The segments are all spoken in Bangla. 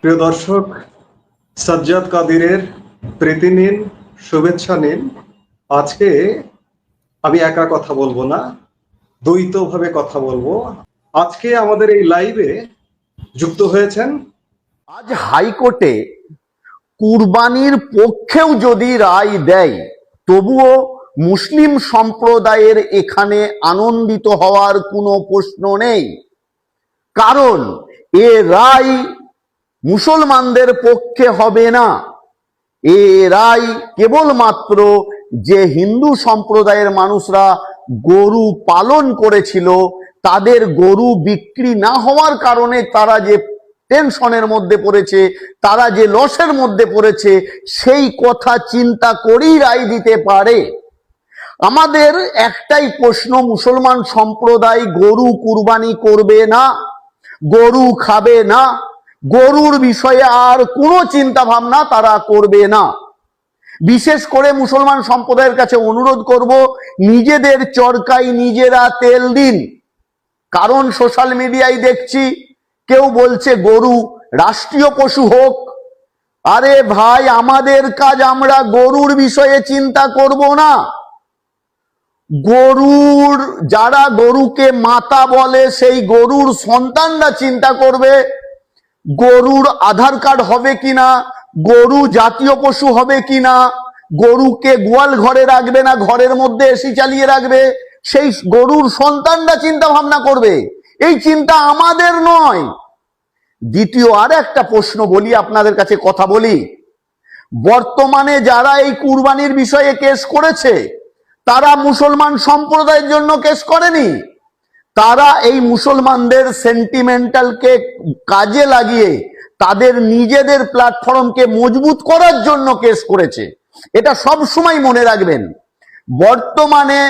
প্রিয় দর্শক, সাজ্জাদ কাদিরের প্রীতি নিন, শুভেচ্ছা নিন। আজকে আমি একা কথা বলবো না, দ্বৈতভাবে কথা বলবো। আজকে আমাদের এই লাইভে যুক্ত হয়েছেন, আজ হাইকোর্টে কুরবানির পক্ষেও যদি রায় দেয়, তবুও মুসলিম সম্প্রদায়ের এখানে আনন্দিত হওয়ার কোনো প্রশ্ন নেই। কারণ এ রায় মুসলমানদের পক্ষে হবে না। এ রায় কেবলমাত্র যে হিন্দু সম্প্রদায়ের মানুষরা গরু পালন করেছিল, তাদের গরু বিক্রি না হওয়ার কারণে তারা যে টেনশনের মধ্যে পড়েছে, তারা যে লসের মধ্যে পড়েছে, সেই কথা চিন্তা করেই রায় দিতে পারে। আমাদের একটাই প্রশ্ন, মুসলমান সম্প্রদায় গরু কুরবানি করবে না, গরু খাবে না, গরুর বিষয়ে আর কোনো চিন্তা ভাবনা তারা করবে না। বিশেষ করে মুসলমান সম্প্রদায়ের কাছে অনুরোধ করব, নিজেদের চরকায় নিজেরা তেল দিন। কারণ সোশ্যাল মিডিয়ায় দেখছি কেউ বলছে গরু রাষ্ট্রীয় পশু হোক। আরে ভাই, আমাদের কাজ, আমরা গরুর বিষয়ে চিন্তা করব না। গরুর, যারা গরুকে মাতা বলে, সেই গরুর সন্তানরা চিন্তা করবে গরুর আধার কার্ড হবে কিনা, গরু জাতীয় পশু হবে কিনা, গরুকে গোয়াল ঘরে রাখবে না ঘরের মধ্যে এসি চালিয়ে রাখবে, সেই গরুর সন্তানরা চিন্তা ভাবনা করবে। এই চিন্তা আমাদের নয়। দ্বিতীয় আর একটা প্রশ্ন বলি, আপনাদের কাছে কথা বলি। বর্তমানে যারা এই কুরবানির বিষয়ে কেস করেছে, তারা মুসলমান সম্প্রদায়ের জন্য কেস করেনি। তারা এই মুসলমানদের সেন্টিমেন্টালকে কাজে লাগিয়ে তাদের নিজেদের প্ল্যাটফর্মকে মজবুত করার জন্য কেস করেছে। এটা সব সময় মনে রাখবেন। বর্তমানে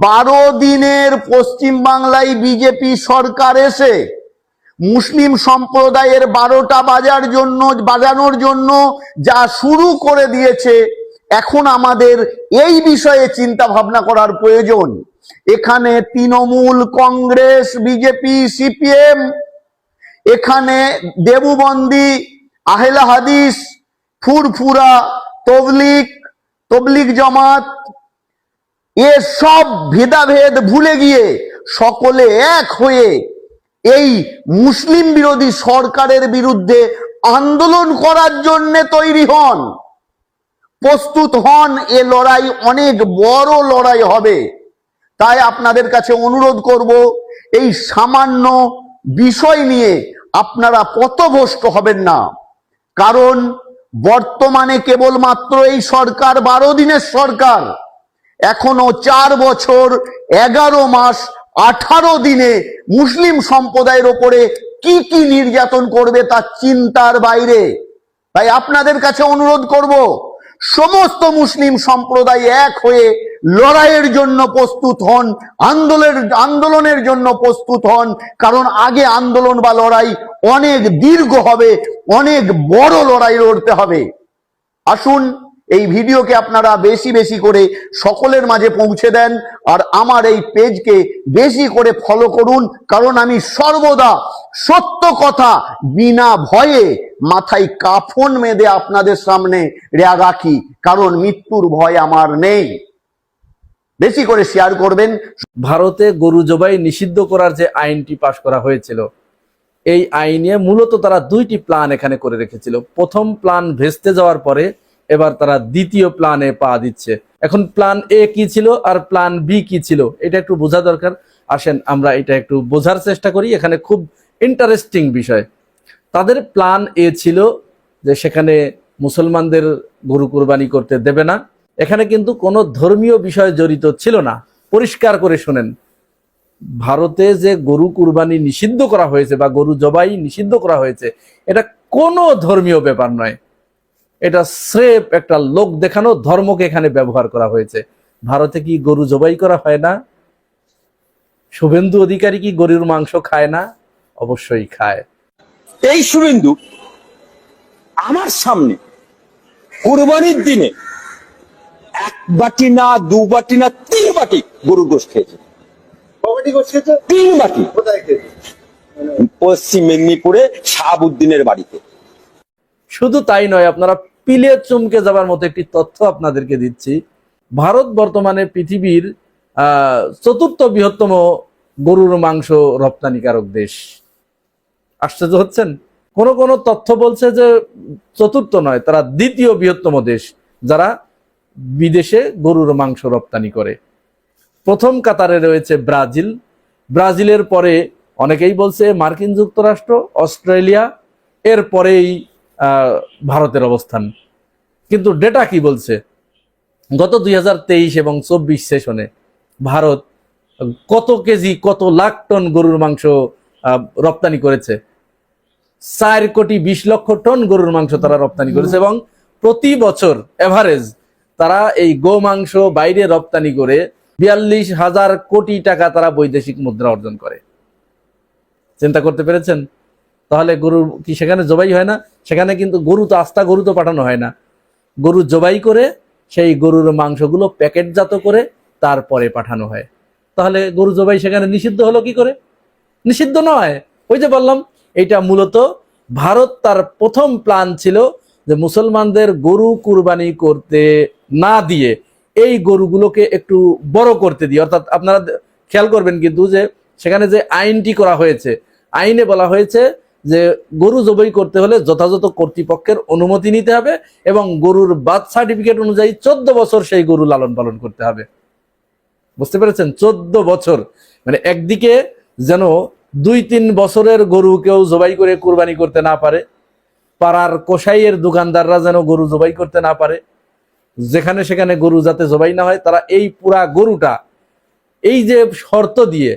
12 দিনের পশ্চিমবাংলায় বিজেপি সরকার এসে মুসলিম সম্প্রদায়ের 12টা বাজানোর জন্য যা শুরু করে দিয়েছে, এখন আমাদের এই বিষয়ে চিন্তা ভাবনা করার প্রয়োজন। এখানে তৃণমূল, কংগ্রেস, বিজেপি, সিপিএম, এখানে দেববন্দি, আহলে হাদিস, ফুরফুরা, তবলিগ জামাত, এসব ভেদাভেদ ভুলে গিয়ে সকলে এক হয়ে এই মুসলিম বিরোধী সরকারের বিরুদ্ধে আন্দোলন করার জন্য তৈরি হন, প্রস্তুত হন। এ লড়াই অনেক বড় লড়াই হবে। তাই আপনাদের কাছে অনুরোধ করব, এই সামান্য বিষয় নিয়ে আপনারা পথভ্রষ্ট হবেন না। কারণ বর্তমানে কেবলমাত্র এই সরকার 12 দিনের সরকার, এখনো 4 বছর 11 মাস 18 দিনে মুসলিম সম্প্রদায়ের ওপরে কি কি নির্যাতন করবে তা চিন্তার বাইরে। তাই আপনাদের কাছে অনুরোধ করব, সমস্ত মুসলিম সম্প্রদায় এক হয়ে লড়াইয়ের জন্য প্রস্তুত হন, আন্দোলনের জন্য প্রস্তুত হন। কারণ আগে আন্দোলন বা লড়াই অনেক দীর্ঘ হবে, অনেক বড় লড়াই লড়তে হবে। আসুন, এই ভিডিওকে আপনারা বেশি বেশি করে সকলের মাঝে পৌঁছে দেন, আর আমার এই পেজকে বেশি করে ফলো করুন। কারণ আমি সর্বদা সত্য কথা বিনা ভয়ে মাথায় কাফন বেঁধে আপনাদের সামনে রাখি, কারণ মৃত্যুর ভয় আমার নেই। বেশি করে শেয়ার করবেন। ভারতে গরু জবাই নিষিদ্ধ করার যে আইনটি পাশ করা হয়েছিল, এই আইনে মূলত তারা 2টি প্ল্যান এখানে করে রেখেছিল। প্রথম প্ল্যান ভেস্তে যাওয়ার পরে এবার তারা দ্বিতীয় প্ল্যানে পা দিচ্ছে। এখন প্ল্যান এ কি ছিল আর প্ল্যান বি কি ছিল, এটা একটু বোঝা দরকার। আসেন আমরা এটা একটু বোঝার চেষ্টা করি। এখানে খুব ইন্টারেস্টিং বিষয়। তাদের প্ল্যান এ ছিল যে সেখানে মুসলমানদের গরু কুরবানি করতে দেবে না। এখানে কিন্তু কোনো ধর্মীয় বিষয় জড়িত ছিল না। পরিষ্কার করে শুনেন, ভারতে যে গরু কুরবানি নিষিদ্ধ করা হয়েছে বা গরু জবাই নিষিদ্ধ করা হয়েছে, এটা কোনো ধর্মীয় ব্যাপার নয়। এটা স্রেফ একটা লোক দেখানো ধর্মকে এখানে ব্যবহার করা হয়েছে। ভারতে কি গরু জবাই করা হয় না? শুভেন্দু অধিকারী কি গরুর মাংস খায় না? অবশ্যই খায়। এই শুভেন্দু আমার সামনে কুরবানির দিনে 1 বাটি না 2 বাটি না 3 বাটি গরুর গোশত খেয়েছে। 3 বাটি। পশ্চিম মেদিনীপুরে শাহাবুদ্দিনের বাড়িতে। শুধু তাই নয়, আপনারা পিলে চমকে যাবার মতো একটি তথ্য আপনাদেরকে দিচ্ছি। ভারত বর্তমানে পৃথিবীর চতুর্থ বৃহত্তম গরুর মাংস রপ্তানিকারক দেশ। আশ্চর্য হচ্ছেন? কোন কোন তথ্য বলছে যে চতুর্থ নয়, তারা দ্বিতীয় বৃহত্তম দেশ যারা বিদেশে গরুর মাংস রপ্তানি করে। প্রথম কাতারে রয়েছে ব্রাজিল, ব্রাজিলের পরে অনেকেই বলছে মার্কিন যুক্তরাষ্ট্র, অস্ট্রেলিয়া, এর পরেই ভারতের অবস্থান। কিন্তু ডেটা কি বলছে? গত 2023 এবং 24 সেশনে ভারত কত কেজি, কত লাখ টন গরুর মাংস রপ্তানি করেছে? 4,20,00,000 টন গরুর মাংস তারা রপ্তানি করেছে, এবং প্রতি বছর এভারেজ তারা এই গো মাংস বাইরে রপ্তানি করে 42,000 কোটি টাকা তারা বৈদেশিক মুদ্রা অর্জন করে। চিন্তা করতে পেরেছেন? তাহলে গরু কি সেখানে জবাই হয় না? সেখানে কিন্তু গরু তো আস্তা গরু তো পাঠানো হয় না, গরু জবাই করে সেই গরুর মাংসগুলো প্যাকেটজাত করে তারপরে পাঠানো হয়। তাহলে গরু জবাই সেখানে নিষিদ্ধ হলো কি করে? নিষিদ্ধ নয়। ওই যে বললাম, এটা মূলত ভারত তার প্রথম প্ল্যান ছিল যে মুসলমানদের গরু কুরবানি করতে না দিয়ে এই গরুগুলোকে একটু বড় করতে দিয়ে, অর্থাৎ আপনারা খেয়াল করবেন কিন্তু যে সেখানে যে আইনটি করা হয়েছে, আইনে বলা হয়েছে যে গরু জবাই করতে হলে যথাযথ কর্তৃপক্ষের অনুমতি নিতে হবে এবং গরুর বার্থ সার্টিফিকেট অনুযায়ী 14 বছর সেই গরু লালন পালন করতে হবে। বুঝতে পেরেছেন? 14 বছর, মানে একদিকে যেন 2-3 বছরের গরু কেউ জবাই করে কুরবানি করতে না পারে, পাড়ার কসাইয়ের দোকানদাররা যেন গরু জবাই করতে না পারে, যেখানে সেখানে গরু যাতে জবাই না হয়, তারা এই পুরা গরুটা এই যে শর্ত দিয়ে,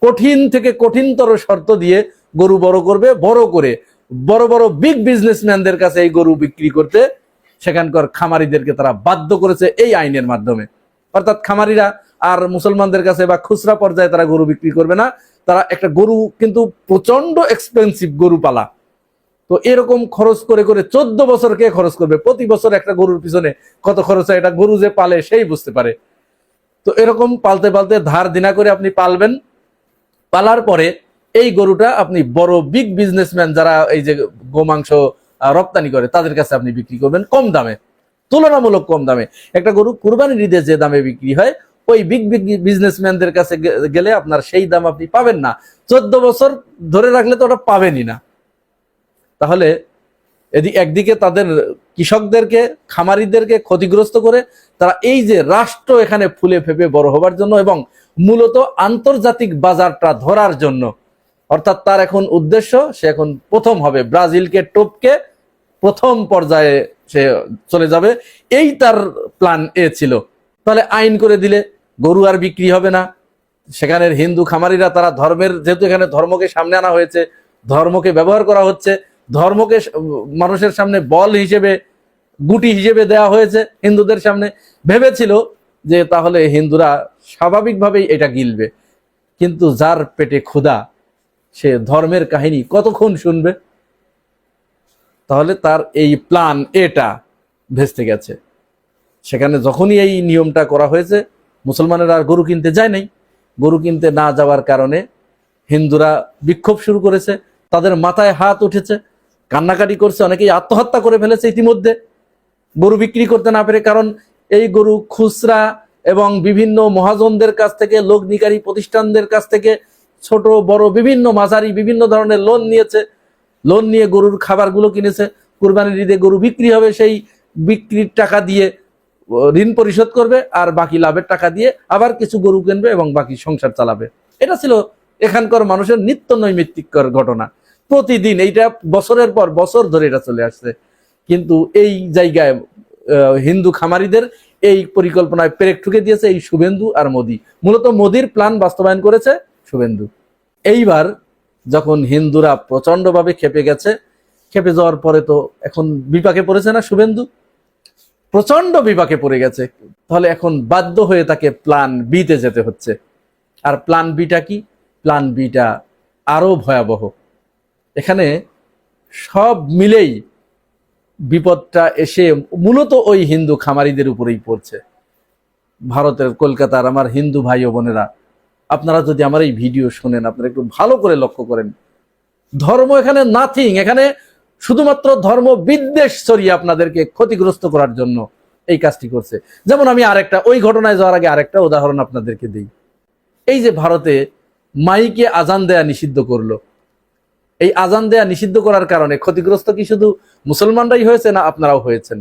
কঠিন থেকে কঠিনতর শর্ত দিয়ে গরু বড় করবে, বড় করে বড় বড় বিগ বিজনেসম্যানদের কাছে এই গরু বিক্রি করতে সেখানকার খামারিদেরকে তারা বাধ্য করেছে এই আইনের মাধ্যমে। অর্থাৎ খামারিরা আর মুসলমানদের কাছে বা খুচরা পর্যায়ে তারা গরু বিক্রি করবে না। তারা একটা গরু কিন্তু প্রচন্ড এক্সপেন্সিভ গরু পালা, তো এরকম খরচ করে করে 14 বছর কে খরচ করবে? প্রতি বছর একটা গরুর পিছনে কত খরচ হয় এটা গরু যে পালে সেই বুঝতে পারে। তো এরকম পালতে পালতে ধার দিনা করে আপনি পালবেন, পালার পরে এই গরুটা আপনি বড় বিগ বিজনেসম্যান যারা এই যে গোমাংস রপ্তানি করে তাদের কাছে আপনি বিক্রি করবেন কম দামে, তুলনামূলক কম দামে। একটা গরু কুরবানির ঈদে যে দামে বিক্রি হয় ওই বিগ বিগ বিজনেসম্যানদের কাছে গেলে আপনার সেই দাম আপনি পাবেন না। 14 বছর ধরে রাখলে তো ওটা পাবেনই না। তাহলে একদিকে তাদের কৃষকদেরকে, খামারিদেরকে ক্ষতিগ্রস্ত করে তারা এই যে রাষ্ট্র এখানে ফুলে ফেপে বড় হবার জন্য এবং মূলত আন্তর্জাতিক বাজারটা ধরার জন্য, অর্থাৎ তার এখন উদ্দেশ্য সে এখন প্রথম হবে, ব্রাজিলকে টপকে প্রথম পর্যায়ে সে চলে যাবে, এই তার প্ল্যান এ ছিল। তাহলে আইন করে দিলে গরু আর বিক্রি হবে না। সেখানের হিন্দু খামারিরা তারা ধর্মের, যেহেতু এখানে ধর্মকে সামনে আনা হয়েছে, ধর্মকে ব্যবহার করা হচ্ছে, ধর্মকে মানুষের সামনে বল হিসেবে, গুটি হিসেবে দেওয়া হয়েছে হিন্দুদের সামনে, ভেবেছিল যে তাহলে হিন্দুরা স্বাভাবিকভাবেই এটা গিলবে। কিন্তু যার পেটে ক্ষুধা সে ধর্মের কাহিনী কতক্ষণ শুনবে? তাহলে তার এই প্ল্যান এটা ভেস্তে গেছে। সেখানে যখনই এই নিয়মটা করা হয়েছে মুসলমানেরা আর গরু কিনতে যায় নাই। গরু কিনতে না যাওয়ার কারণে হিন্দুরা বিক্ষোভ শুরু করেছে, তাদের মাথায় হাত উঠেছে, কান্নাকাটি করছে, অনেকেই আত্মহত্যা করে ফেলেছে ইতিমধ্যে গরু বিক্রি করতে না পেরে। কারণ এই গরু খুচরা এবং বিভিন্ন মহাজনদের কাছ থেকে, লগ্নিকারী প্রতিষ্ঠানদের কাছ থেকে, ছোট বড় বিভিন্ন মাঝারি বিভিন্ন ধরনের লোন নিয়েছে, লোন নিয়ে গরুর খাবারগুলো কিনেছে। কুরবানির ঈদে গরু বিক্রি হবে, সেই বিক্রির টাকা দিয়ে ঋণ পরিশোধ করবে আর বাকি লাভের টাকা দিয়ে আবার কিছু গরু কিনবে এবং বাকি সংসার চালাবে। এটা ছিল এখানকার মানুষের নিত্য নৈমিত্তিকর ঘটনা। প্রতিদিন এইটা বছরের পর বছর ধরে এটা চলে আসছে। কিন্তু এই জায়গায় হিন্দু খামারিদের এই পরিকল্পনায় পেরেক ঠুকে দিয়েছে এই শুভেন্দু আর মোদি। মূলত মোদির প্ল্যান বাস্তবায়ন করেছে শুভেন্দু। এইবার যখন হিন্দুরা প্রচন্ডভাবে খেপে গেছে, খেপে যাওয়ার পরে তো এখন বিপাকে পড়েছে না শুভেন্দু, প্রচন্ড বিপাকে পড়ে গেছে। তাহলে এখন বাধ্য হয়ে তাকে প্ল্যান বিতে যেতে হচ্ছে। আর প্ল্যান বিটা কি? প্ল্যান বিটা আরো ভয়াবহ। এখানে সব মিলেই বিপদটা এসে মূলত ওই হিন্দু খামারিদের উপরেই পড়ছে। ভারতের কলকাতার আমার হিন্দু ভাই ও বোনেরা, আপনারা যদি আমার এই ভিডিও শোনেন, আপনারা একটু ভালো করে লক্ষ্য করেন, ধর্ম এখানে নাথিং। এখানে শুধুমাত্র ধর্ম বিদ্বেষ ছড়িয়ে আপনাদেরকে ক্ষতিগ্রস্ত করার জন্য এই কাজটি করছে। যেমন আমি আরেকটা, ওই ঘটনায় যাওয়ার আগে আরেকটা উদাহরণ আপনাদেরকে দিই। এই যে ভারতে মাইকে আজান দেয়া নিষিদ্ধ করলো, এই আজান দেয়া নিষিদ্ধ করার কারণে ক্ষতিগ্রস্ত কি শুধু মুসলমানরাই হয়েছে, না আপনারাও হয়েছেন?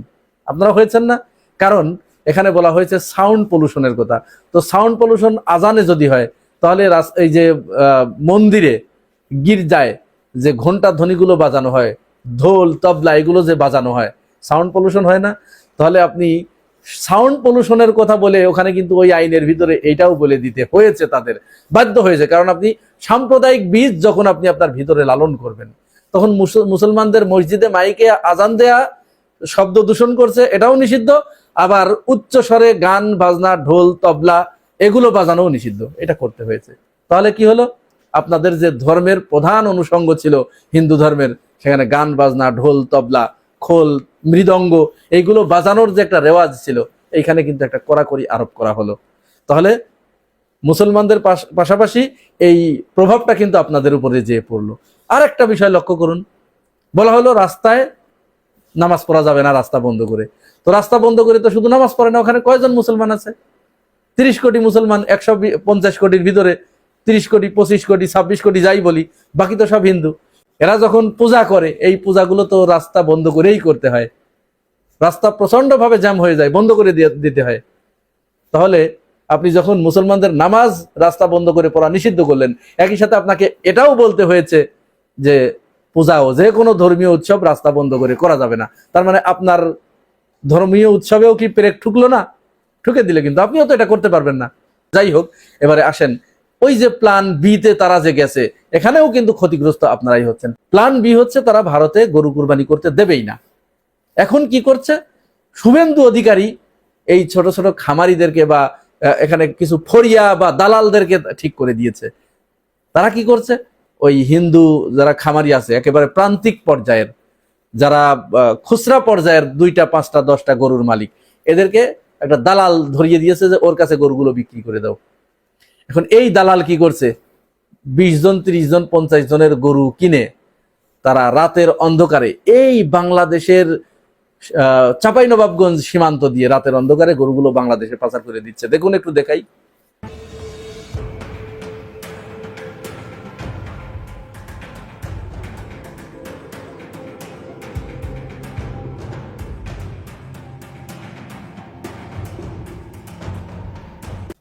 আপনারা হয়েছেন না? কারণ এখানে বলা হয়েছে সাউন্ড পলিউশনের কথা। তো সাউন্ড পলিউশন আজানে যদি হয়, তাহলে এই যে মন্দিরে গির্জায় যে ঘন্টা ধ্বনিগুলো বাজানো হয়, ঢোল তবলা এগুলো যে বাজানো হয়, সাউন্ড পলিউশন হয় না? তাহলে আপনি সাউন্ড পলিউশনের কথা বলে ওখানে কিন্তু ওই আইনের ভিতরে এইটাও বলে দিতে হয়েছে, তাদের বাধ্য হয়েছে। কারণ আপনি সাম্প্রদায়িক বীজ যখন আপনি আপনার ভিতরে লালন করবেন, তখন মুসলমানদের মসজিদে মাইকে আজান দেয়া শব্দ দূষণ করছে, এটাও নিষিদ্ধ। আবার উচ্চ স্বরে গান বাজনা ঢোল তবলা এগুলো বাজানোও নিষিদ্ধ, এটা করতে হয়েছে। তাহলে কি হলো? আপনাদের যে ধর্মের প্রধান অনুষঙ্গ ছিল হিন্দু ধর্মের, সেখানে গান বাজনা ঢোল তবলা খোল মৃদঙ্গ এইগুলো বাজানোর যে একটা রেওয়াজ ছিল, এইখানে কিন্তু একটা কড়াকড়ি আরোপ করা হলো। তাহলে মুসলমানদের পাশাপাশি এই প্রভাবটা কিন্তু আপনাদের উপরে যেয়ে পড়লো। আর একটা বিষয় লক্ষ্য করুন, বলা হলো রাস্তায় নামাজ পড়া যাবে না রাস্তা বন্ধ করে। তো রাস্তা বন্ধ করে তো শুধু নামাজ পড়ে না, ওখানে কয়জন মুসলমান আছে? 30 কোটি মুসলমান, 150 কোটির ভিতরে 30 কোটি 25 কোটি 26 কোটি যাই বলি, বাকি তো সব হিন্দু। এরা যখন পূজা করে, এই পূজাগুলো তো রাস্তা বন্ধ করেই করতে হয়, রাস্তা প্রচন্ড ভাবে জ্যাম হয়ে যায়, বন্ধ করে দিতে হয়। তাহলে আপনি যখন মুসলমানদের নামাজ রাস্তা বন্ধ করে পড়া নিষিদ্ধ করলেন, একই সাথে আপনাকে এটাও বলতে হয়েছে যে পূজাও, যে কোনো ধর্মীয় উৎসব রাস্তা বন্ধ করে করা যাবে না। তার মানে আপনার ধর্মীয় উৎসবেও কি পেরেক ঠুকলো না? ঠুকে দিলে কিন্তু আপনিও তো এটা করতে পারবেন না। যাই হোক, এবারে আসেন ওই যে প্ল্যান বি তে তারা যে গেছে, এখানেও কিন্তু ক্ষতিগ্রস্ত আপনারাই হচ্ছেন। প্ল্যান বি হচ্ছে তারা ভারতে গরু কুরবানি করতে দেবেই না। এখন কি করছে? শুভেন্দু অধিকারী এই ছোট ছোট খামারিদেরকে বা এখানে কিছু ফরিয়া বা দালালদেরকে ঠিক করে দিয়েছে। তারা কি করছে? ওই হিন্দু যারা খামারি আছে, একেবারে প্রান্তিক পর্যায়ের, যারা খুচরা পর্যায়ের 2টা 5টা 10টা গরুর মালিক, এদেরকে একটা দালাল ধরিয়ে দিয়েছে যে ওর কাছে গরুগুলো বিক্রি করে দাও। এখন এই দালাল কি করছে? 20 জন 30 জন 50 জনের গরু কিনে তারা রাতের অন্ধকারে এই বাংলাদেশের চাঁপাইনবাবগঞ্জ সীমান্ত দিয়ে রাতের অন্ধকারে গরুগুলো বাংলাদেশে পাচার করে দিচ্ছে। দেখুন, একটু দেখাই।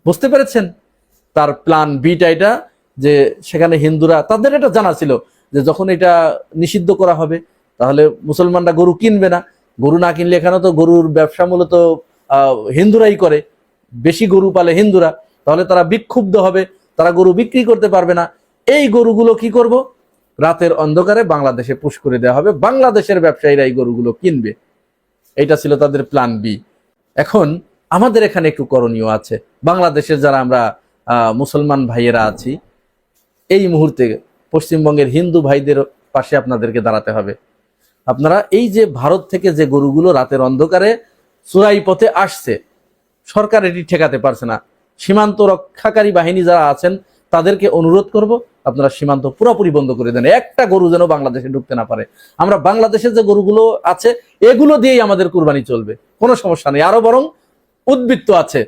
বুঝতে পেরেছেন তার প্ল্যান বিটা? এটা যে সেখানে হিন্দুরা, তাদের এটা জানা ছিল যে যখন এটা নিষিদ্ধ করা হবে তাহলে মুসলমানরা গরু কিনবে না। গরু না কিনলে, এখানে তো গরুর ব্যবসা মূলত হিন্দুরাই করে, বেশি গরু পালে হিন্দুরা, তাহলে তারা বিক্ষুব্ধ হবে, তারা গরু বিক্রি করতে পারবে না। এই গরুগুলো কি করব? রাতের অন্ধকারে বাংলাদেশে পুশ করে দেওয়া হবে, বাংলাদেশের ব্যবসায়ীরা এই গরুগুলো কিনবে। এটা ছিল তাদের প্ল্যান বি। এখন আমাদের এখানে একটু করণীয় আছে। বাংলাদেশের যারা আমরা মুসলমান ভাইয়েরা আছি, এই মুহূর্তে পশ্চিমবঙ্গের হিন্দু ভাইদের পাশে আপনাদেরকে দাঁড়াতে হবে। আপনারা এই যে ভারত থেকে যে গরুগুলো রাতের অন্ধকারে চোরাই পথে আসছে, সরকার এটি ঠেকাতে পারছে না। সীমান্ত রক্ষাকারী বাহিনী যারা আছেন তাদেরকে অনুরোধ করব, আপনারা সীমান্ত পুরোপুরি বন্ধ করে দেন, একটা গরু যেন বাংলাদেশে ঢুকতে না পারে। আমরা বাংলাদেশে যে গরুগুলো আছে এগুলো দিয়েই আমাদের কুরবানি চলবে, কোনো সমস্যা নেই। আরো বরং উদ্বৃত্ত আছে,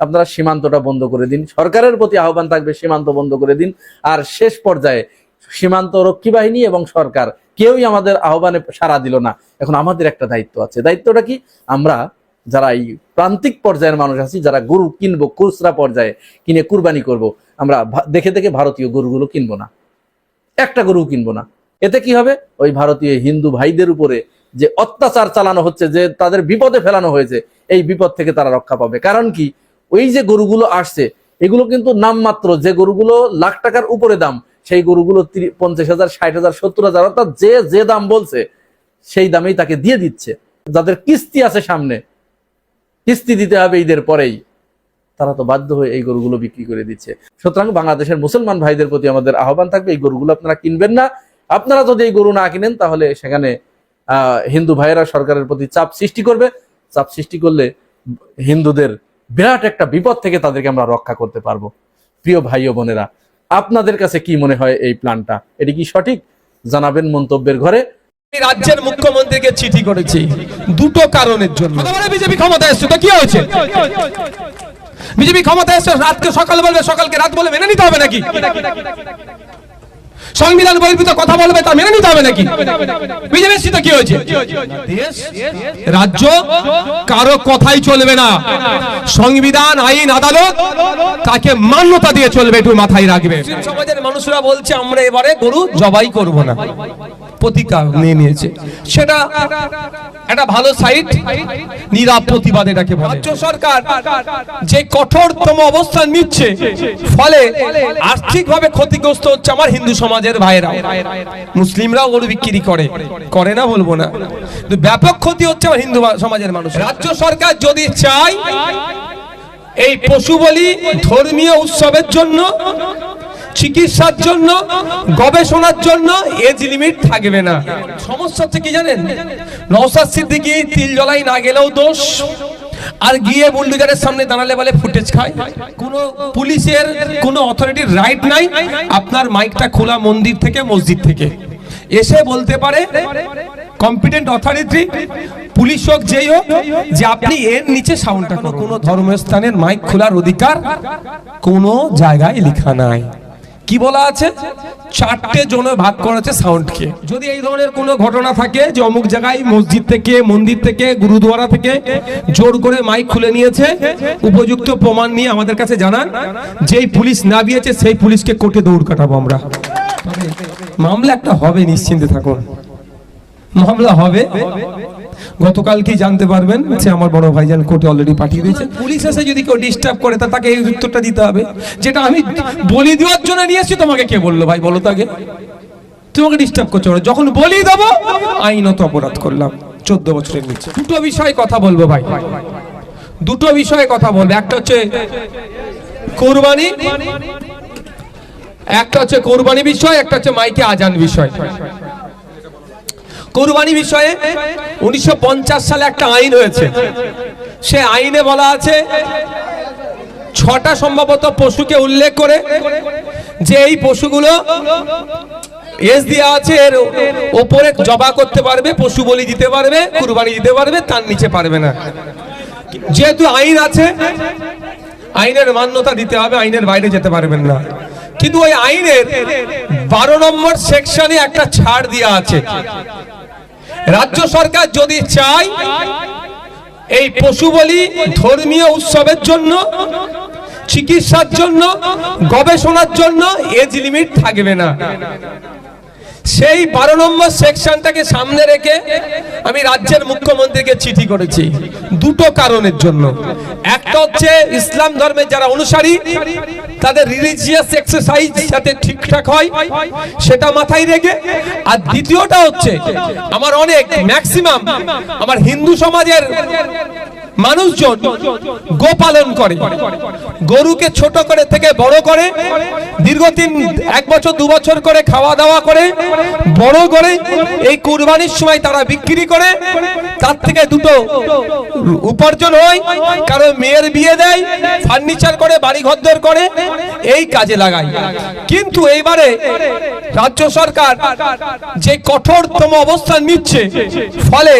আপনারা সীমান্তটা বন্ধ করে দিন। সরকারের প্রতি আহ্বান থাকবে, সীমান্ত বন্ধ করে দিন। আর শেষ পর্যায়ে সীমান্ত রক্ষী বাহিনী এবং সরকার কেউই আমাদের আহ্বানে সাড়া দিল না। এখন আমাদের একটা দায়িত্ব আছে। দায়িত্বটা কি? আমরা যারা এই প্রান্তিক পর্যায়ের মানুষ আছি, যারা গরু কিনবো, খুচরা পর্যায়ে কিনে কুরবানি করব, আমরা দেখে দেখে ভারতীয় গরুগুলো কিনবো না, একটা গরু কিনবো না। এতে কি হবে? ওই ভারতীয় হিন্দু ভাইদের উপরে যে অত্যাচার চালানো হচ্ছে, যে তাদের বিপদে ফেলানো হয়েছে, এই বিপদ থেকে তারা রক্ষা পাবে। কারণ কি? ওই যে গরুগুলো আসছে, এগুলো কিন্তু নামমাত্র, যে গরুগুলো লাখ টাকার উপরে দাম, সেই গরুগুলো 50,000 60,000 70,000, অর্থাৎ যে দাম বলছে সেই দামেই তাকে দিয়ে দিচ্ছে। যাদের কিস্তি আছে সামনে, কিস্তি দিতে হবে ঈদের পরেই, তারা তো বাধ্য হয়ে এই গরুগুলো বিক্রি করে দিচ্ছে। সুতরাং বাংলাদেশের মুসলমান ভাইদের প্রতি আমাদের আহ্বান থাকবে, এই গরুগুলো আপনারা কিনবেন না। আপনারা যদি এই গরু না কিনেন, তাহলে সেখানে হিন্দু ভাইয়েরা সরকারের প্রতি চাপ সৃষ্টি করবে। চাপ সৃষ্টি করলে হিন্দুদের বিরাট একটা বিপদ থেকে তাদেরকে আমরা রক্ষা করতে পারবো। প্রিয় ভাই ও বোনেরা, আপনাদের কাছে কি মনে হয় এই প্ল্যানটা? এটি কি সঠিক? জানাবেন মন্তব্যের ঘরে। রাজ্যের মুখ্যমন্ত্রীকে চিঠি করেছি দুটো কারণের জন্য। বিজেপি ক্ষমতায় এসছে তো কি হয়েছে? বিজেপি ক্ষমতায় এসছে, রাতকে সকাল বলবে, সকালকে রাত বলে মেনে নিতে হবে নাকি? সংবিধান বহির্ভূত কথা বলবে, তা মেনে নিতে হবে নাকি? বিজেপি এসছে তো কি হয়েছে? দেশ রাজ্য কারো কথাই চলবে না। সংবিধান, আইন, আদালত তাকে মান্যতা দিয়ে চলবে, একটু মাথায় রাখবে। সমাজের মানুষরা বলছে আমরা এবারে গরু জবাই করব না, প্রতিজ্ঞা নিয়ে নিয়েছে। সেটা একটা ভালো সাইড, নীরব প্রতিবাদ এটাকে বলে। রাজ্য সরকার যে কঠোরতম অবস্থান নিচ্ছে, ফলে আর্থিকভাবে ক্ষতিগ্রস্ত হচ্ছে আমার হিন্দু সমাজের ভাইরা। মুসলিমরাও গরু বিক্রি করে না বলবো না, ব্যাপক ক্ষতি হচ্ছে আমার হিন্দু সমাজের মানুষ। রাজ্য সরকার যদি চায় এই পশু বলি ধর্মীয় উৎসবের জন্য, চিকিৎসার জন্য, গবেষণার জন্য এজ লিমিট থাকবে না। সমস্যা হচ্ছে কি জানেন? নওশাদ সিদ্দিকী তিল জ্বলাই না গেলেও দোষ, আর গিয়ে বুলডোজারের সামনে দাঁড়ালে বলে ফুটেজ খায়। কোন পুলিশের কোন অথরিটির রাইট নাই আপনার মাইকটা খোলা মন্দির থেকে, মসজিদ থেকে এসে বলতে পারে কম্পিটেন্ট অথরিটি, পুলিশ হোক যেই হোক, যে আপনি এর নিচে সাউন্ডটা করুন। কোনো ধর্মস্থানের মাইক খোলার অধিকার কোনো জায়গায় লেখা নাই। কি বলা আছে? 4টে জোনে ভাগ করেছে সাউন্ডকে। যদি এই ধরনের কোনো ঘটনা থাকে যে অমুক জায়গায় মসজিদ থেকে, মন্দির থেকে, গুরুদুয়ারা থেকে জোর করে মাইক খুলে নিয়েছে, উপযুক্ত প্রমাণ নিয়ে আমাদের কাছে জানান। যেই পুলিশ নামিয়েছে সেই পুলিশকে কোর্টে দৌড় কাটাবো আমরা। মামলা একটা হবে, নিশ্চিন্তে থাকুন, মামলা হবে। গতকাল কি জানতে পারবেন যে আমার বড় ভাইজান কোর্টে অলরেডি পাঠিয়ে দিয়েছে। পুলিশ এসে যদি কেউ ডিস্টার্ব করে, তা তাকে এই উত্তরটা দিতে হবে, যেটা আমি বলি দেওয়ার জন্য নিয়ে এসেছি। তোমাকে কে বললো ভাই, বলো তো আগে? তোমাকে ডিস্টার্ব করছো, যখন বলি দেবো আইনত অপরাধ করলাম 14 বছরের নিচে। দুটো বিষয়ে কথা বলবো ভাই, দুটো বিষয়ে কথা বলবো। একটা হচ্ছে কোরবানি, একটা হচ্ছে কোরবানি বিষয়, একটা হচ্ছে মাইকে আজান বিষয়। কোরবানি বিষয়ে 1950 সালে একটা আইন হয়েছে। সে আইনে বলা আছে 6টা সম্ভবত পশুকে উল্লেখ করে যে এই পশুগুলো এজ দেওয়া আছে, এর ওপরে জবা করতে পারবে, পশু বলি দিতে পারবে, কুরবানি দিতে পারবে, তার নিচে পারবে না। যেহেতু আইন আছে, আইনের মান্যতা দিতে হবে, আইনের বাইরে যেতে পারবেন না। কিন্তু ওই আইনের 12 নম্বর সেকশনে একটা ছাড় দেওয়া আছে। রাজ্য সরকার যদি চায় এই পশু বলি ধর্মীয় উৎসবের জন্য, চিকিৎসার জন্য, গবেষণার জন্য এজ লিমিট থাকবে না। সেই 12 নম্বর সেকশনটাকে সামনে রেখে আমি রাজ্যের মুখ্যমন্ত্রীকে চিঠি করেছি দুটো কারণের জন্য। একটা হচ্ছে ইসলাম ধর্মের যারা অনুসারী, তাদের রিলিজিয়াস এক্সারসাইজ যাতে ঠিকঠাক হয় সেটা মাথায় রেখে, আর দ্বিতীয়টা হচ্ছে আমার অনেক ম্যাক্সিমাম আমার হিন্দু সমাজের মানুষজন গোপালন করে, গরুকে ছোট করে থেকে বড় করে, দীর্ঘদিন 1 বছর 2 বছর করে খাওয়া দাওয়া করে বড় করে এই কুরবানির সময় তারা বিক্রি করে, তার থেকে দুটো উপার্জন হয়। কারো মেয়ের বিয়ে দেয়, ফার্নিচার করে, বাড়ি ঘরদর করে, এই কাজে লাগায়। কিন্তু এইবারে রাজ্য সরকার যে কঠোরতম অবস্থান নিচ্ছে, ফলে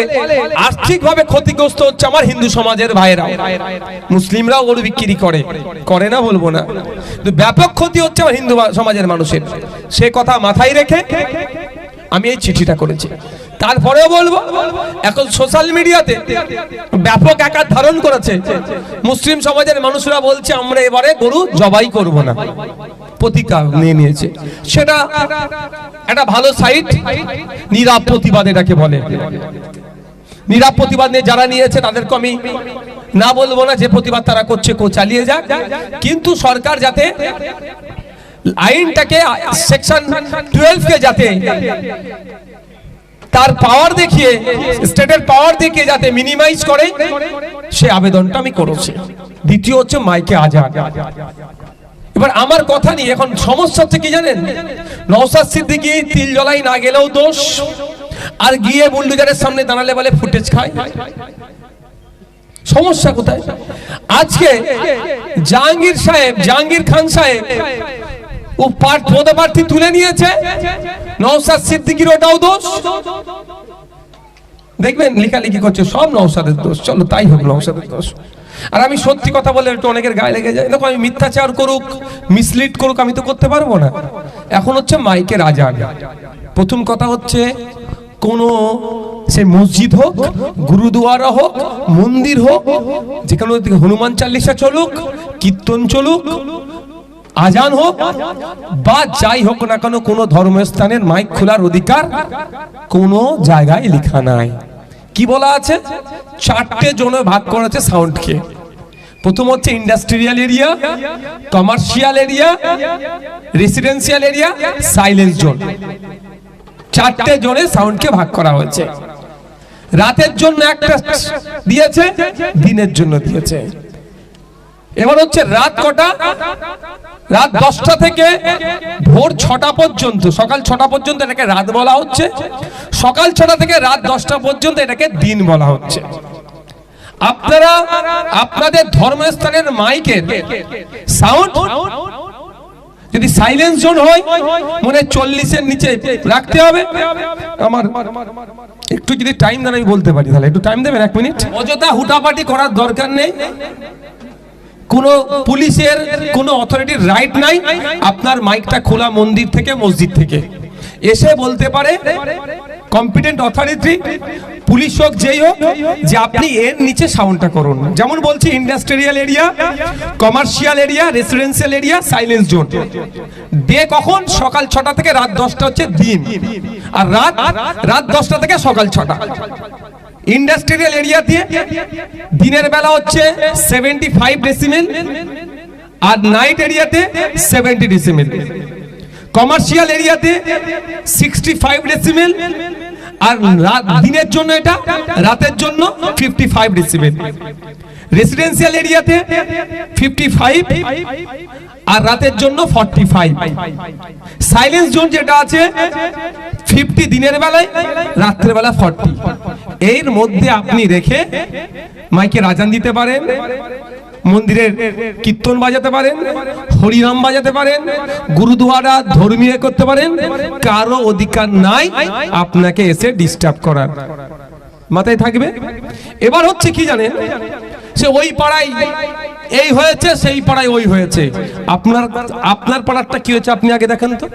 আর্থিকভাবে ক্ষতিগ্রস্ত হচ্ছে আমার হিন্দু সমাজের ভাইরা। মুসলিমরাও গরু বিক্রি করে না বলবো না, ব্যাপক ক্ষতি হচ্ছে আমার হিন্দু সমাজের মানুষের। সে কথা মাথায় রেখে আমি এই চিঠিটা করেছি। তারপরেও বলবো, এখন সোশ্যাল মিডিয়াতে ব্যাপক আকার ধারণ করেছে। মুসলিম সমাজের মানুষরা বলছে আমরা এবারে গরু জবাই করব না, প্রতিজ্ঞা নিয়ে নিয়েছে। সেটা একটা ভালো সাইড, নীরব প্রতিবাদ এটাকে বলে। নীরব প্রতিবাদ নিয়ে যারা নিয়েছে তাদেরকে আমি না বলবো না, যে প্রতিবাদ তারা করছে চালিয়ে যাক। কিন্তু সরকার যাতে আইনটাকে সেকশন 12 কে যাতে তার পাওয়ার দেখিয়ে, স্টেটের পাওয়ার দেখিয়ে যাতে মিনিমাইজ করে, সে আবেদনটা আমি করেছি। দ্বিতীয় হচ্ছে মাইকে আজান। এবার আমার কথা নিয়ে এখন সমস্যা হচ্ছে কি জানেন? নওশাদ সিদ্দিকী তিল জ্বলাই না গেলেও দোষ, আর গিয়ে বুলডোজারের সামনে দাঁড়ালে বলে ফুটেজ খায়। সমস্যা কোথায়? আজকে জাহাঙ্গীর খান সাহেব ও পদপ্রার্থী তুলে নিয়েছে, নওশাদ সিদ্দিকীর ওটাও দোষ। দেখবেন লেখালেখি করছে সব নওশাদের দোষ, চলো তাই হোক নওশাদের দোষ। আর আমি সত্যি কথা বলে একটু অনেকের গায়ে লেগে যায়, দেখো আমি মিথ্যাচার করুক, মিসলিড করুক, আমি তো করতে পারবো না। এখন হচ্ছে মাইকের আজান। প্রথম কথা হচ্ছে কোনো সে মসজিদ হোক, গুরুদুয়ারা হোক, মন্দির হোক, যেখানে হনুমান চালিসা চলুক, কীর্তন চলুক, আজান হোক বা যাই হোক না কেন, কোনো ধর্মস্থানের মাইক খোলার অধিকার কোনো জায়গায় লেখা নাই। কি বলা আছে? 4টে জোনে ভাগ করা আছে সাউন্ডকে। প্রথম হচ্ছে industrial area, commercial area, residential area, silence zone. 4টে জোনে সাউন্ডকে ভাগ করা হয়েছে। রাতের জন্য একটা দিয়েছে, দিনের জন্য দিয়েছে। এবার হচ্ছে রাত কটা? রাত 10টা থেকে ভোর 6টা পর্যন্ত, সকাল 6টা পর্যন্ত এটাকে রাত বলা হচ্ছে। সকাল 6টা থেকে রাত 10টা পর্যন্ত এটাকে দিন বলা হচ্ছে। আপনারা আপনাদের ধর্মস্থানের মাইকের সাউন্ড যদি সাইলেন্স জোন হয়, মনে 40-এর নিচে রাখতে হবে। আমার একটু যদি টাইম দেন আমি বলতে পারি, তাহলে একটু টাইম দেবেন 1 মিনিট। অযথা হুটাপাটি করার দরকার নেই। কোনো পুলিশের কোনো অথরিটির রাইট নাই আপনার মাইকটা খোলা মন্দির থেকে, মসজিদ থেকে এসে বলতে পারে কম্পিটেন্ট অথরিটি, পুলিশ হোক যেই হোক, যে আপনি এর নিচে সাউন্ডটা করুন। যেমন বলছি industrial area, commercial area, residential area, silence zone. Day কখন? সকাল 6টা থেকে রাত 10টা হচ্ছে দিন, আর রাত 10টা থেকে সকাল 6টা। ইন্ডাস্ট্রিয়াল এরিয়াতে দিনের বেলা হচ্ছে 75 ডেসিমেল, আর নাইট এরিয়াতে 70 ডেসিমেল। কমার্শিয়াল এরিয়াতে 65 ডেসিমেল, আর দিনের জন্য এটা, রাতের জন্য 55 ডেসিমেল। রেসিডেন্সিয়াল এরিয়াতে 55 আর রাতের জন্য 45। সাইলেন্স জোন যেটা আছে 50 দিনের বেলায়, রাত্রের বেলা 40। এর মধ্যে আপনি রেখে মাইকের আজান দিতে পারেন, মন্দিরের কীর্তন বাজাতে পারেন, হরিনাম বাজাতে পারেন, গুরুদুয়ারা ধর্মীয় করতে পারেন। কারো অধিকার নাই আপনাকে এসে ডিস্টার্ব করার। মাথায় থাকবে। এবার হচ্ছে কি জানেন, সে ওই পাড়ায় এই হয়েছে, সেই পাড়ায় ওই হয়েছে। আপনার পাড়ারটা কি হয়েছে আপনি আগে দেখেন তো।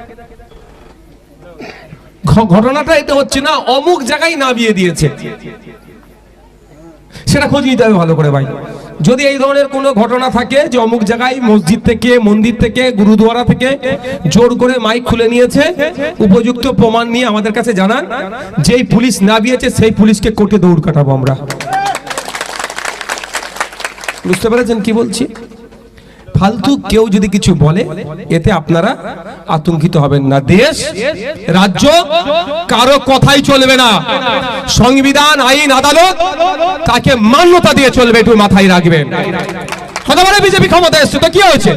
ঘটনাটা এটা হচ্ছে না অমুক জায়গায় নামিয়ে দিয়েছে, সেটা খোঁজ নিতে হবে ভালো করে ভাই। যদি এই ধরনের কোনো ঘটনা থাকে যে অমুক জায়গায় মসজিদ থেকে, মন্দির থেকে, গুরুদুয়ারা থেকে জোর করে মাইক খুলে নিয়েছে, উপযুক্ত প্রমাণ নিয়ে আমাদের কাছে জানান। যেই পুলিশ নামিয়েছে সেই পুলিশকে কোর্টে দৌড় কাটাবো আমরা। বুঝতে পেরেছেন কি বলছি? ফালতু কেউ যদি কিছু বলে এতে আপনারা আতঙ্কিত হবেন না। দেশ রাজ্য কারো কথাই চলবে না। সংবিধান, আইন, আদালত তাকে মান্যতা দিয়ে চলবে, একটু মাথায় রাখবেন। হতে পারে বিজেপি ক্ষমতা এসছে তো কি হয়েছে?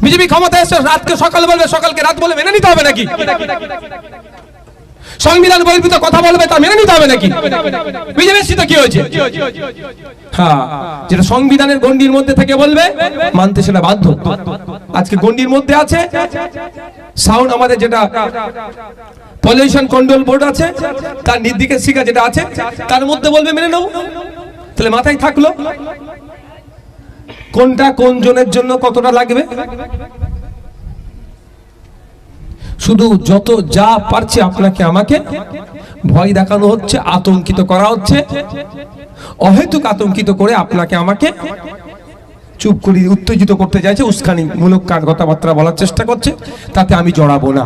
বিজেপি ক্ষমতা এসছে, রাতকে সকাল বলবে, সকালকে রাত বলে মেনে নিতে হবে নাকি? সংবিধান বহির্ভূত কথা বলবে, তা মেনে নিতে হবে নাকি? বিজেপির সাথে কি হয়েছে? হ্যাঁ, যেটা সংবিধানের গণ্ডির মধ্যে থেকে বলবে মানতে সেটা বাধ্য। আজকে গণ্ডির মধ্যে আছে সাউন্ড, আমাদের যেটা পলিউশন কন্ট্রোল বোর্ড আছে তার নির্দেশিকা যেটা আছে তার মধ্যে বলবে মেনে নেব। তাহলে মাথায় থাকলো কোনটা কোন জনের জন্য কতটা লাগবে। শুধু যত যা পারছে আপনাকে আমাকে ভয় দেখানো হচ্ছে, আতঙ্কিত করা হচ্ছে, অহেতুক আতঙ্কিত করে আপনাকে আমাকে চুপ করে উত্তেজিত করতে চাইছে, উস্কানি মূলক কথাবার্তা বলার চেষ্টা করছে। তাতে আমি জড়াবো না।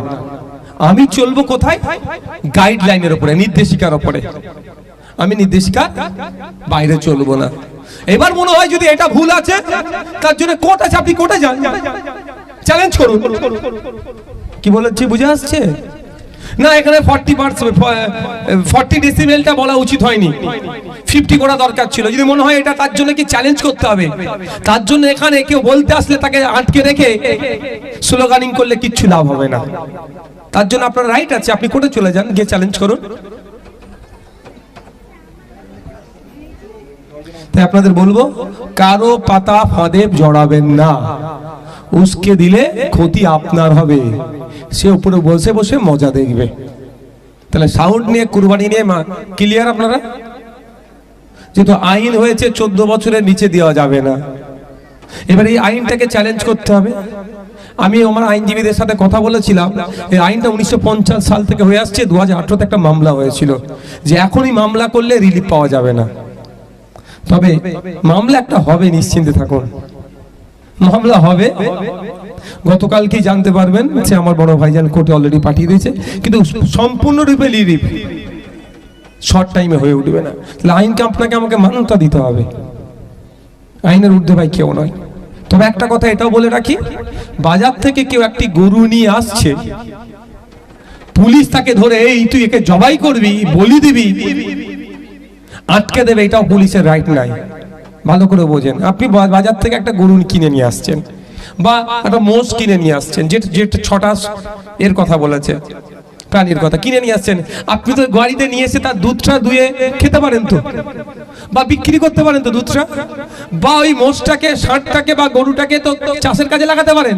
আমি চলবো কোথায়? গাইডলাইনের উপরে, নির্দেশিকার উপরে। আমি নির্দেশিকার বাইরে চলবো না। এবার মনে হয় যদি এটা ভুল আছে, তার জন্য কোর্ট আছে, আপনি কোর্টে যান, চ্যালেঞ্জ করুন। কি বলেছি বুঝে আসছে না? এখানে 40 ডেসিবেলটা বলা উচিত হয়নি, 50 করা দরকার ছিল। যদি মনে হয় এটা, তার জন্য কি চ্যালেঞ্জ করতে হবে? তার জন্য এখানে কেউ বলতে আসলে তাকে আটকে রেখে স্লোগানিং করলে কিচ্ছু লাভ হবে না। তার জন্য আপনার রাইট আছে, আপনি কোর্টে চলে যান, গিয়ে চ্যালেঞ্জ করুন। তাই আপনাদের বলবো, কারো পাতা ফাঁদে জড়াবেন না। উস্কে দিলে ক্ষতি আপনার হবে, সে উপরে বসে বসে মজা দেখবে। তাহলে সাউন্ড নিয়ে কুরবানি নিয়ে ক্লিয়ার আপনারা? যেহেতু আইন হয়েছে 14 বছরের নিচে দেওয়া যাবে না, এবার এই আইনটাকে চ্যালেঞ্জ করতে হবে। আমি আমার আইনজীবীদের সাথে কথা বলেছিলাম, এই আইনটা 1950 সাল থেকে হয়ে আসছে। 2018 একটা মামলা হয়েছিল যে এখনই মামলা করলে রিলিফ পাওয়া যাবে না, তবে মামলা একটা হবে, নিশ্চিন্তে থাকুন, মামলা হবে। গতকাল কি জানতে পারবেন সে আমার বড় ভাইজান কোর্টে অলরেডি পাঠিয়ে দিয়েছে, কিন্তু সম্পূর্ণরূপে রিলিফ শর্ট টাইমে হয়ে উঠবে না। তাহলে আইনকে আপনাকে আমাকে মান্যতা দিতে হবে, আইনের ঊর্ধ্বে ভাই কেউ নয়। তবে একটা কথা এটাও বলে রাখি, বাজার থেকে কেউ একটি গরু নিয়ে আসছে, পুলিশ তাকে ধরে এই তুই একে জবাই করবি, বলি দিবি, আটকে দেবে, এটাও পুলিশের রাইট নাই। ভালো করে বোঝেন, আপনি বাজার থেকে একটা গরু কিনে নিয়ে আসছেন বা একটা মোষ কিনে নিয়ে আসছেন, যেটা 6টা এর কথা বলেছে, প্রাণীর কথা কিনে নিয়ে আসছেন, আপনি তো গাড়িতে নিয়ে এসে তার দুধটা দুয়ে খেতে পারেন তো, বা বিক্রি করতে পারেন তো দুধটা, বা ওই মোষটাকে, ষাঁড়টাকে বা গরুটাকে তো চাষের কাজে লাগাতে পারেন।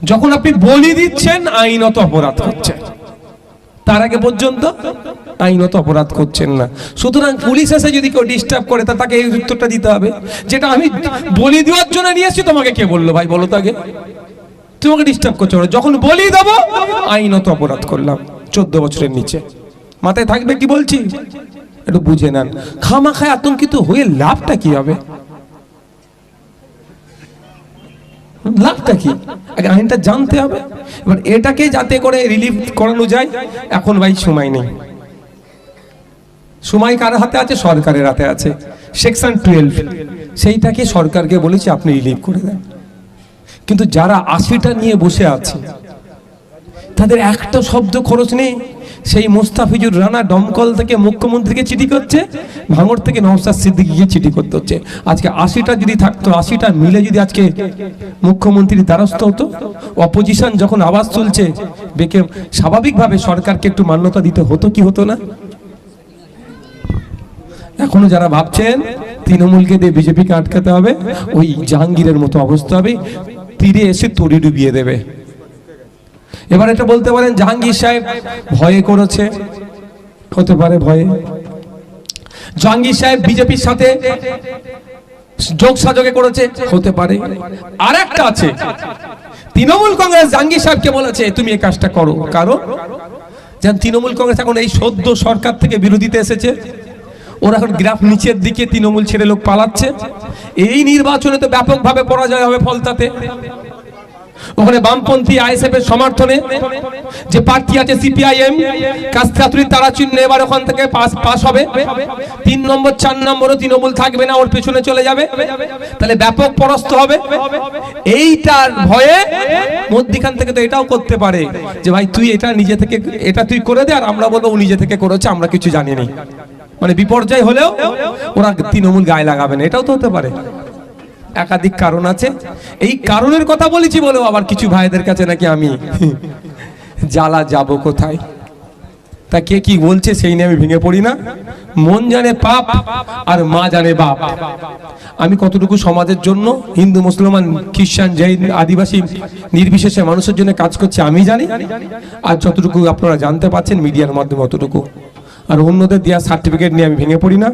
যখন আপনি বলি দিচ্ছেন আইনত অপরাধ করছেন, তার আগে পর্যন্ত আইনত অপরাধ করছেন না। সুতরাং পুলিশ এসে যদি কেউ ডিস্টার্ব করে তা তাকে এই উত্তরটা দিতে হবে, যেটা আমি বলি দেওয়ার জন্য নিয়ে এসেছি, তোমাকে কে বললো ভাই বলো তো আগে, তোমাকে ডিস্টার্ব করছো, যখন বলি দেবো আইনত অপরাধ করলাম 14 বছরের নিচে। মাথায় থাকবে কি বলছি, একটু বুঝে নেন। খামাখায় আতঙ্কিত হয়ে লাভটা কি হবে, লাভটা কি আগে আইনটা জানতে হবে। এবার এটাকে যাতে করে রিলিফ করানো যায়, এখন ভাই সময় নেই। সময় কার হাতে আছে? সরকারের হাতে আছে। সেকশন 12 সেইটাকে সরকারকে বলেছি আপনি রিলিফ করে দেন। কিন্তু যারা 80টা নিয়ে বসে আছে, তাদের একটা শব্দ খরচ নেই। সেই মোস্তাফিজুর রানা দমকল থেকে মুখ্যমন্ত্রীকে চিঠি করছে, ভাঙড় থেকে নওশাদ সিদ্দিকীকে চিঠি করতে হচ্ছে। আজকে 80টা যদি থাকতো, 80টা মিলে যদি আজকে মুখ্যমন্ত্রীর দ্বারস্থ হতো, অপোজিশন যখন আওয়াজ তুলছে, বেকে স্বাভাবিকভাবে সরকারকে একটু মান্যতা দিতে হতো কি হতো না? এখনো যারা ভাবছেন তৃণমূলকে দিয়ে বিজেপিকে আটকাতে হবে, ওই জাহাঙ্গীরের মতো অবস্থা হবে, তীরে এসে তরি ডুবিয়ে দেবে। এবার এটা বলতে পারেন জাহাঙ্গীর সাহেব ভয়ে করেছে, হতে পারে ভয়ে। জাহাঙ্গীর সাহেব বিজেপির সাথে যোগ সাজকে করেছে, হতে পারে। আর একটা আছে, তৃণমূল কংগ্রেস জাহাঙ্গীর সাহেবকে বলেছে তুমি এই কাজটা করো, কারণ যেন তৃণমূল কংগ্রেস এখন এই সদ্য সরকার থেকে বিরোধীতে এসেছে, ওরা এখন গ্রাফ নিচের দিকে, তৃণমূল ছেড়ে লোক পালাচ্ছে। এই নির্বাচনে তো ব্যাপকভাবে পরাজয় হবে ফলতাতে। ওখানে বামপন্থী আইএসএফ এর সমর্থনে যে প্রার্থী আছে সিপিআইএম, কাস্তাতুরি তারা চিহ্ন এবার ওখান থেকে পাস হবে। 3 নম্বর 4 নম্বরও তৃণমূল থাকবে না, ওর পেছনে চলে যাবে, তাহলে ব্যাপক পরাস্ত হবে। এইটার ভয়ে মধ্যখান থেকে তো এটাও করতে পারে যে ভাই তুই এটা নিজে থেকে এটা তুই করে দে, আর আমরা বলবো ও নিজে থেকে করেছে, আমরা কিছু জানি না। মানে বিপর্যয় হলেও ওরা তৃণমূল গায়ে লাগাবে না, এটাও তো হতে পারে। একাধিক কারণ আছে, এই কারণের কথা বলেছি বলেও আবার কিছু ভাইদের কাছে নাকি আমি জ্বালা যাব কোথায়, তা কে কি বলছে সেই নিয়ে আমি ভেঙে পড়ি না। মন জানে পাপ আর মা জানে বাপ। আমি কতটুকু সমাজের জন্য, হিন্দু মুসলমান খ্রিস্টান জৈন আদিবাসী নির্বিশেষে মানুষের জন্য কাজ করছি আমি জানি, আর যতটুকু আপনারা জানতে পাচ্ছেন মিডিয়ার মাধ্যমে অতটুকু। আর অন্যদের দেওয়া সার্টিফিকেট নিয়ে আমি ভেঙে পড়ি না।